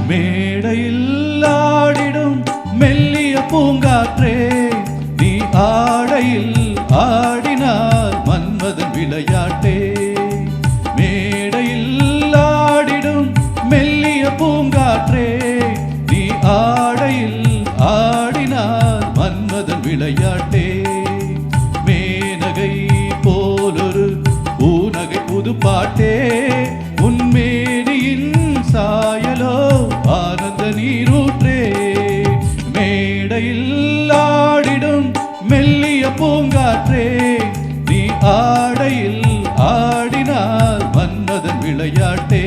மேடையில் ஆடிடும் மெல்லிய பூங்காற்றே, நீ ஆடையில் ஆடினார் மன்மதன் விளையாட்டே. மேடையில் ஆடிடும் மெல்லிய பூங்காற்றே, நீ ஆடையில் ஆடினார் மன்மதன் விளையாட்டே. மேனகை போலொரு பூநகை புதுப்பாட்டே, உன்மேனியின் சாயலோ ஆனந்த நீரூற்றே. மேடையில் ஆடிடும் மெல்லிய பூங்காற்றே, நீ ஆடையில் ஆடினார் மன்மதன் விளையாட்டே.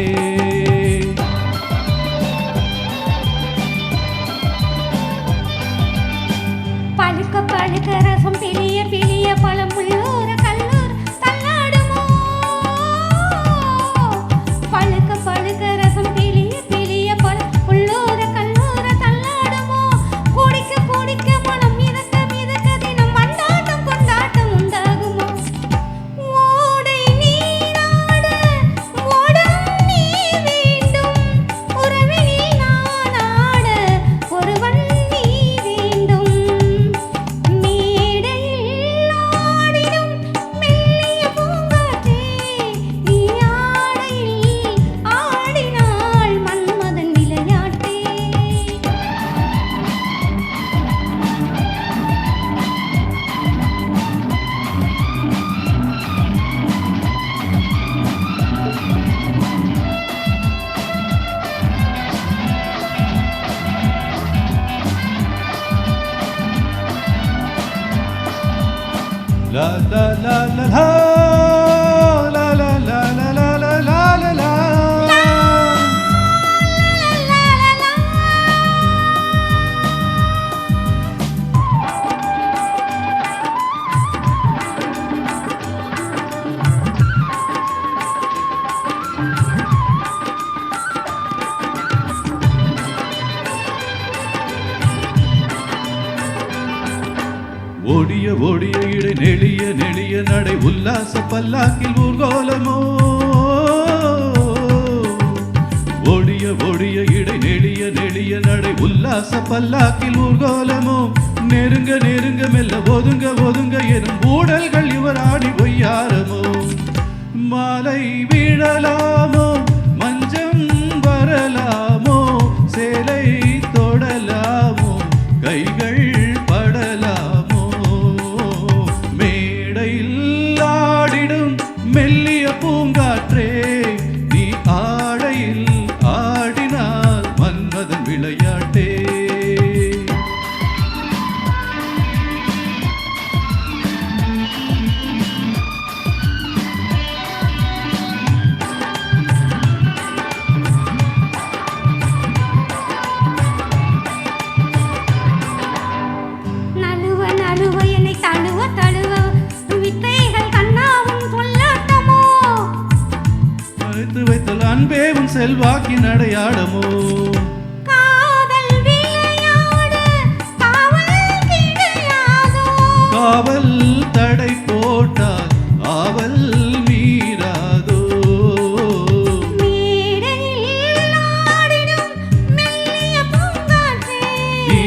பழுக்க பழுக்க ரசம் பிழிய பிழிய பழம் உள்ளூர கல்லூர் தள்ளாடுமோ. பழுக்க பழுக்க ரசம் பிழிய பிழிய பழம் உள்ளூர கல்லூர தள்ளாடுமோ. குடிக்க குடிக்க மனம் மிதக்க மிதக்க தினம் வண்டாட்டம் கொண்டாட்டம் உண்டாகுமோ. ஓடை நீராட ஓடம் நீ வேண்டும், உறவினில் நான் ஆட ஒருவன் நீ வேண்டும். மேடையில் ஆடிடும் மெல்லிய பூங்காற்றே, நீ ஆடையில் ஆடினாள் Manmadhan விளையாட்டே. La la la la la la la la la la la la la la. ஓடிய ஓடிய இடை நெளிய நெளிய நடை உல்லாச பல்லாக்கில் ஊர்கோலமோ. ஓடிய ஓடிய இடை நெளிய நெளிய நடை உல்லாச பல்லாக்கில் ஊர்கோலமோ. நெருங்க நெருங்க மெல்ல ஒதுங்க ஒதுங்க எனும் ஊடல்கள் இவர் ஆடி பொய்யாரமோ. மாலை விழலாமோ மஞ்சம் வரலாமோ, சேலை தொடலாமோ கைகள் படலாமோ. மேடையில் ஆடிடும் மெல்லிய பூங்காற்றே, நீ ஆடையில் ஆடினார் மன்மதன் விளையாட்டே. நழுவ நழுவ என்னை தழுவ தழுவ வித்தைகள் கண்ணாவும் சொல்லாட்டமோ. வைத்து வைத்தல் அன்பே உன் செல்வாக்கி நடையாடமோ. காதல் விளையாட காவல் கிடையாதோ. காவல் தடை போட்டால் ஆவல் மீறாதோ. மேடையில் ஆடிடும் மெல்லிய பூங்காற்றே, நீ